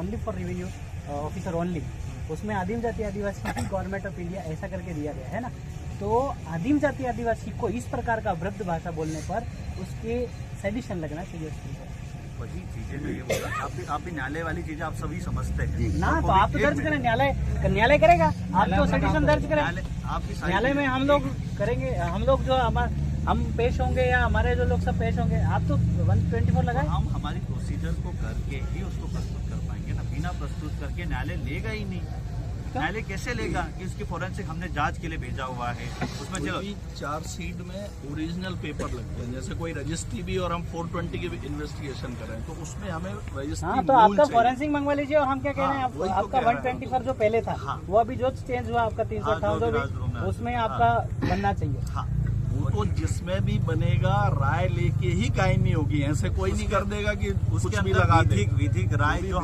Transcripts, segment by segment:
Only for revenue officer only, उसमें आदिम जाति आदिवासी की गवर्नमेंट ऑफ इंडिया ऐसा करके दिया गया है ना। तो आदिम जाति आदिवासी को इस प्रकार का वृद्ध भाषा बोलने पर उसके सेडिशन लगना चाहिए उसके ऊपर। वही चीजें जो ये बोला आप भी न्यायालय वाली चीजें आप सभी समझते हैं ना, तो आप तो दर्ज करें, न्यायालय करेगा, आप तो सेडिशन दर्ज करें, न्यायालय में हम लोग करेंगे, हम लोग जो हम पेश होंगे या हमारे जो लोग सब पेश होंगे। आप तो 124 लगाए, हम हमारी प्रोसीजर को करके ही उसको प्रस्तुत कर पाएंगे ना, बिना प्रस्तुत करके न्यायालय लेगा ही नहीं। न्यायालय कैसे लेगा कि उसकी फोरेंसिक हमने जांच के लिए भेजा हुआ है, उसमें चलो चार्जशीट में ओरिजिनल पेपर लगते हैं, जैसे कोई रजिस्ट्री भी और हम 420 की भी इन्वेस्टिगेशन करें तो उसमें हमें रजिस्ट्री। हाँ, तो आपका फोरेंसिक मंगवा लीजिए। और हम क्या कह रहे हैं, आपका 124 जो पहले था वो अभी जो चेंज हुआ आपका 358 जो उसमें आपका बनना चाहिए। वो तो जिसमें भी बनेगा राय लेके ही कायमी होगी, ऐसे कोई नहीं कर देगा कि उसके भी लगा विधिक राय जो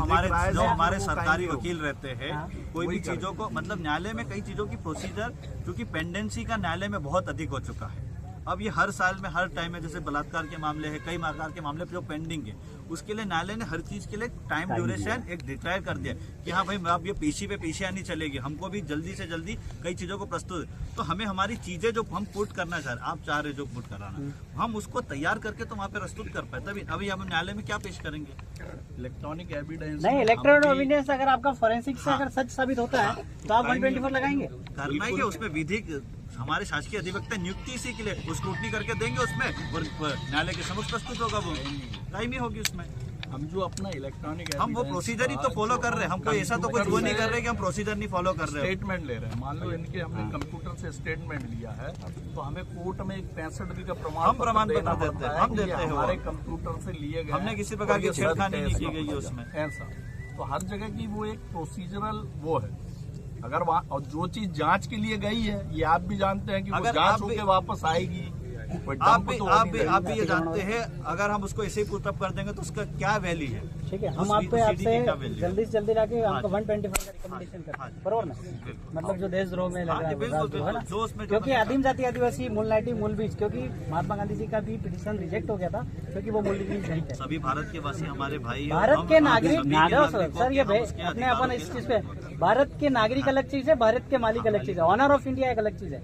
हमारे सरकारी वकील रहते हैं कोई भी चीजों को, मतलब न्यायालय में कई चीजों की प्रोसीजर क्योंकि पेंडेंसी का न्यायालय में बहुत अधिक हो चुका है। अब ये हर साल में हर टाइम में जैसे बलात्कार के मामले है, कई प्रकार के मामले जो पेंडिंग है, उसके लिए न्यायालय ने हर चीज के लिए टाइम ड्यूरेशन एक डिक्लेयर कर दिया कि हाँ भाई अब ये पेशी आनी चलेगी, हमको भी जल्दी से जल्दी कई चीजों को प्रस्तुत, तो हमें हमारी चीजें जो हम पुट करना चाह रहे, आप चाह रहे जो पुट कराना, हम उसको तैयार करके तो वहाँ पे प्रस्तुत कर पाए, तभी अभी हम न्यायालय में क्या पेश करेंगे? इलेक्ट्रॉनिक एविडेंस नहीं, इलेक्ट्रॉनिक एविडेंस अगर आपका फोरेंसिक से अगर सच साबित होता है तो आप 124 लगाएंगे। करना ही उसमें विधिक हमारे शासकीय अधिवक्ता नियुक्ति इसी के लिए वो स्क्रूटनी करके देंगे उसमें, और न्यायालय के समक्ष प्रस्तुत होगा, वो टाइम ही होगी उसमें। हम जो अपना इलेक्ट्रॉनिक हम वो प्रोसीजर ही तो फॉलो कर रहे हैं, हम कोई ऐसा तो कुछ वो नहीं कर रहे कि हम प्रोसीजर नहीं फॉलो कर रहे हैं। स्टेटमेंट ले रहे हैं, मान लो इनके हमने कंप्यूटर से स्टेटमेंट लिया है तो हमें कोर्ट में एक 65B का प्रमाण पत्र देते हैं, हम देते हैं, हमारे कंप्यूटर से लिए गए, हमने किसी प्रकार की छेड़खानी नहीं की गई है उसमें। ऐसा तो हर जगह की वो एक प्रोसीजरल वो है। अगर वहाँ और जो चीज जांच के लिए गई है ये आप भी जानते हैं कि वो जांच होके वापस आएगी, आप भी ये जानते हैं, अगर हम उसको ऐसे ही पुटअप कर देंगे तो उसका क्या वैल्यू है? ठीक है, हम आपसे जल्दी से जल्दी लाके आपको 124 का रिकमेंडेशन करते हैं, बरोबर ना? मतलब जो देशद्रोह में लग रहा है, क्योंकि आदिम जाति आदिवासी मूल नाइटी मूल बीज, क्योंकि महात्मा गांधी जी का भी पिटीशन रिजेक्ट हो गया था क्योंकि वो मूल बीज नहीं थे। सभी भारत के वासी हमारे भाई, भारत के नागरिक सर, ये अपने अपन इस चीज पे, भारत के नागरिक अलग चीज है, भारत के मालिक अलग चीज है, ऑनर ऑफ इंडिया एक अलग चीज है।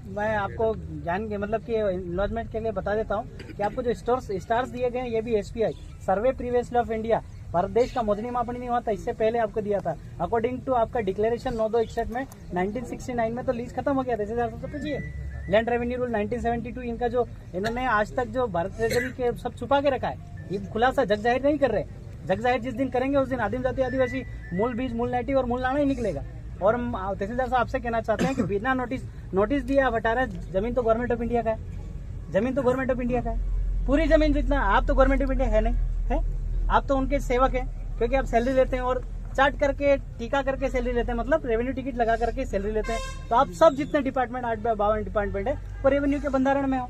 मैं आपको जान के मतलब कि इन्वेस्टमेंट के लिए बता देता हूँ कि आपको जो स्टार्स दिए गए हैं ये भी SPI survey previously of India, Bharat देश का मोदनी मापनी नहीं हुआ था, इससे पहले आपको दिया था। अकॉर्डिंग टू आपका डिक्लेरेशन 9261 में 1969 में तो लीज खत्म हो गया था, जैसे आपको पता चाहिए। लैंड रेवेन्यू रूल 1972 इनका जो इन्होंने आज तक जो भारत ट्रेजरी के सब छुपा के रखा है, ये खुलासा जग जाहिर नहीं कर रहे। जग जाहिर जिस दिन करेंगे उस दिन आदिम जाति आदिवासी मूल बीज मूल नाइटी और मूल नाना ही निकलेगा। और हम तहसीलदार साहब आपसे कहना चाहते हैं कि बिना नोटिस दिए आप हटा रहे, जमीन तो गवर्नमेंट ऑफ इंडिया का है, जमीन तो गवर्नमेंट ऑफ इंडिया का है, पूरी जमीन जितना, आप तो गवर्नमेंट ऑफ इंडिया है नहीं है, आप तो उनके सेवक हैं, क्योंकि आप सैलरी लेते हैं और चार्ट करके टीका करके सैलरी लेते हैं, मतलब रेवेन्यू टिकट लगा करके सैलरी लेते हैं। तो आप सब जितने डिपार्टमेंट 8/52 डिपार्टमेंट है वो रेवेन्यू के बंधारण में हो,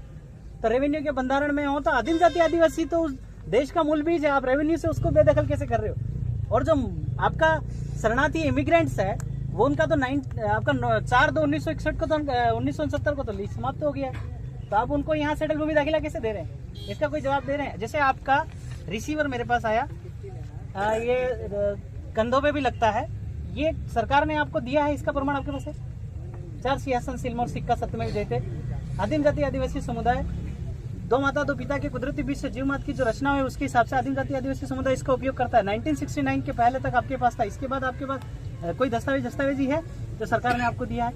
तो रेवेन्यू के बंधारण में हो तो आदिम जाति आदिवासी तो उस देश का मूल बीज है, आप रेवेन्यू से उसको बेदखल कैसे कर रहे हो? और जो आपका शरणार्थी इमिग्रेंट्स है वो उनका तो 4/2/1961 को तो 1969 को तो लीज समाप्त हो गया, तो आप उनको यहाँ सेटल भूमि दाखिला कैसे दे रहे हैं? इसका कोई जवाब दे रहे हैं? जैसे आपका रिसीवर मेरे पास आया, ये कंधों पे भी लगता है, ये सरकार ने आपको दिया है, इसका प्रमाण आपके पास है? 4 सिंहासन सिल्मोर सिक्का सत्यमेव जयते। आदिम जाति आदिवासी समुदाय 2 माता 2 पिता के कुदरती बीच से जीव मात की जो रचना है उसके हिसाब से आदिम जाति आदिवासी समुदाय इसका उपयोग करता है। 1969 के पहले तक आपके पास था, इसके बाद आपके पास कोई दस्तावेज ही है जो सरकार ने आपको दिया है?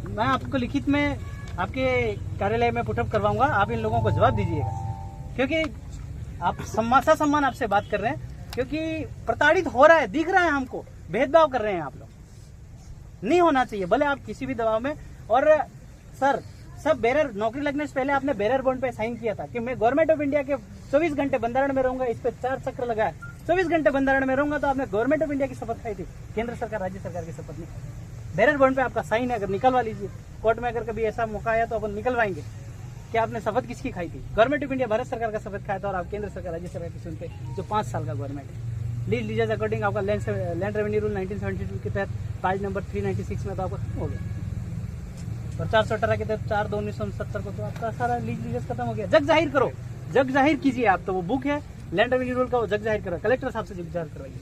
मैं आपको लिखित में आपके कार्यालय में पुटअप करवाऊंगा, आप इन लोगों को जवाब दीजिएगा, क्योंकि आप सम्मान आपसे बात कर रहे हैं, क्योंकि प्रताड़ित हो रहा है, दिख रहा है हमको, भेदभाव कर रहे हैं आप लोग। नहीं होना चाहिए, भले आप किसी भी दबाव में। और सर सब बेरर नौकरी लगने से पहले आपने बेरर बॉन्ड पे साइन किया था कि मैं गवर्नमेंट ऑफ इंडिया के 24 घंटे बंधारण में रहूंगा, इस पे 4 चक्र लगाया, 24 घंटे बंधारण में रहूंगा, तो आपने गवर्नमेंट ऑफ इंडिया की शपथ खाई थी, केंद्र सरकार राज्य सरकार की शपथ नहीं। बेरर बॉन्ड पे आपका साइन है, अगर निकलवा लीजिए, कोर्ट में अगर कभी ऐसा मौका आया तो अपन निकलवाएंगे कि आपने शपथ किसकी खाई थी। गवर्नमेंट ऑफ इंडिया भारत सरकार का शपथ खाया था और आप केंद्र सरकार राज्य सरकार की सुनते, जो 5 साल का गवर्नमेंट है। लीज लीजर्स अकॉर्डिंग आपका लैंड रेवेन्यू रूल 1972 के तहत पेज नंबर 396 में तो आपका खत्म हो गया, और 418 के तहत 4/2/1969 को तो आपका सारा लीज लीजर्स खत्म हो गया। जग जाहिर करो, जग जाहिर कीजिए आप, तो वो बुक है लैंड रेवेन्यू रूल का वो जग जाहिर करवाइए, कलेक्टर साहब से जग जाहिर करवाइए।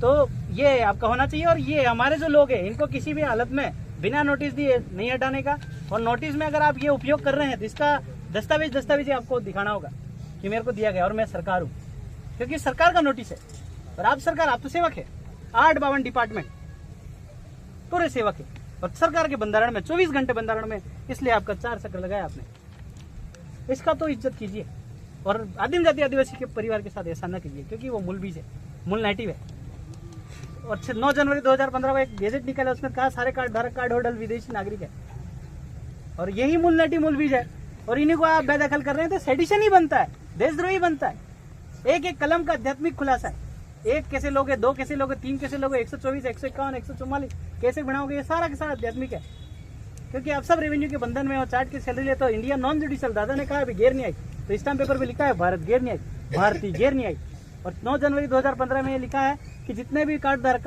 तो ये आपका होना चाहिए। और ये हमारे जो लोग हैं इनको किसी भी हालत में बिना नोटिस दिए नहीं हटाने का। और नोटिस में अगर आप ये उपयोग कर रहे हैं तो इसका दस्तावेज आपको दिखाना होगा कि मेरे को दिया गया और मैं सरकार हूँ, क्योंकि सरकार का नोटिस है। और आप सरकार, आप तो सेवक है। 852 डिपार्टमेंट पूरे सेवक है और सरकार के बंधारण में 24 घंटे बंधारण में, इसलिए आपका 4 चक्र लगाया आपने। इसका तो इज्जत कीजिए। और आदिम जाति आदिवासी के परिवार के साथ ऐसा न कीजिए, क्योंकि वो मूल बीज है, मूल नेटिव है। और 9 जनवरी 2015 को एक गेजेट निकाला, उसमें कहा सारे कार्ड धारक कार्ड होल्डर विदेशी नागरिक है। और यही मूल नेटिव मूल बीज है। और इन्हीं को आप बेदखल कर रहे हैं तो सेडिशन ही बनता है, देशद्रोही बनता है। एक एक कलम का आध्यात्मिक खुलासा है। 1 कैसे लोगे, 2 कैसे लोगे, 3 कैसे लोगे, 124, 151, 144 कैसे बनाओगे, ये सारा के सारा आध्यात्मिक है। क्योंकि आप सब रेवेन्यू के बंधन में हो, चार्ट की सैलरी ले। तो इंडिया नॉन जुडिशियल, दादा ने कहा अभी गैर न्यायिक, तो स्टाम्प पेपर पे लिखा है भारत गैर न्यायिक, भारतीय गैर न्यायिक। और 9 जनवरी 2015 में ये लिखा है कि जितने भी कार्ड है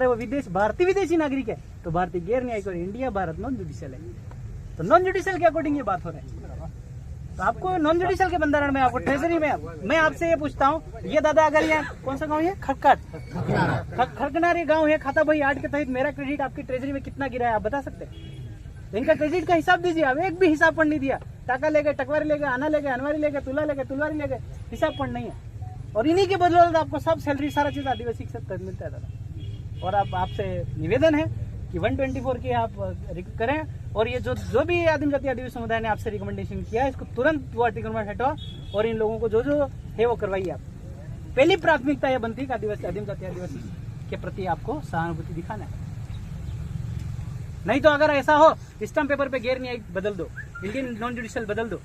वो भारतीय विदेशी नागरिक है, तो भारतीय गैर न्यायिक और इंडिया भारत नॉन जुडिशियल है। तो नॉन जुडिशियल के अकॉर्डिंग ये बात हो रहा है। तो आपको नॉन जुडिशियल के बंधारण में, आपको ट्रेजरी में, मैं आपसे ये पूछता हूँ, ये दादा अगर ये कौन सा गांव है, खरकनारी गांव है, खाता बही 8 के तहत मेरा क्रेडिट आपकी ट्रेजरी में कितना गिरा है आप बता सकते हैं? इनका क्रेडिट का हिसाब दीजिए। आप एक भी हिसाब पर नहीं दिया। टाका ले गए, टकवारी ले गए, आना ले गए, अनवारी ले गए, तुला ले गए, तुलवारी ले गए, हिसाब पर नहीं है। और इन्हीं के बदौलत आपको सब सैलरी सारा चीज आदिवासी के साथ मिलता है दादा। और अब आपसे निवेदन है कि 124 की आप करें। और ये जो भी आदिम जाति आदिवासी समुदाय ने आपसे रिकमेंडेशन किया है, इसको तुरंत वो अतिक्रमण हटाओ और इन लोगों को जो है वो करवाइए। आप पहली प्राथमिकता यह बनती है कि आदिवासी आदिम जाति आदिवासी के प्रति आपको सहानुभूति दिखाना है। नहीं तो अगर ऐसा हो, स्टाम्प पेपर पे गैर न्यायिक बदल दो, इंडियन नॉन जुडिशियल बदल दो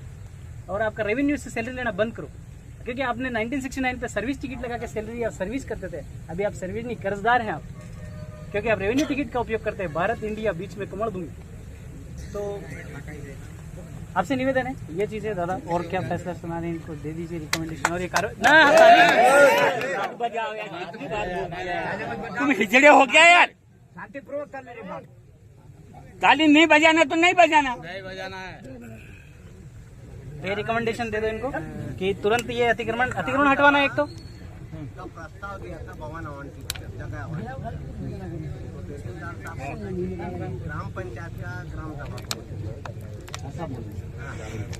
और आपका रेवेन्यू से सैलरी लेना बंद करो। क्योंकि आपने 1969 पे सर्विस टिकट लगा के सैलरी या सर्विस करते थे, अभी आप सर्विस नहीं, कर्जदार हैं आप, क्योंकि आप रेवेन्यू टिकट का उपयोग करते हैं। भारत इंडिया बीच में कमर दूंगी। तो आपसे निवेदन है ये चीजें दादा, और क्या फैसला सुना रहे इनको दे दीजिए रिकमेंडेशन। और ये तुम हिजड़े हो क्या यार, शांतिपूर्वक कर मेरी बात। ताली नहीं बजाना तो नहीं बजाना है। ये रिकमेंडेशन दे दो इनको कि तुरंत ये अतिक्रमण हटवाना है। एक तो प्रस्ताव दिया था भवन हवन की जगह, ग्राम पंचायत का ग्राम सभा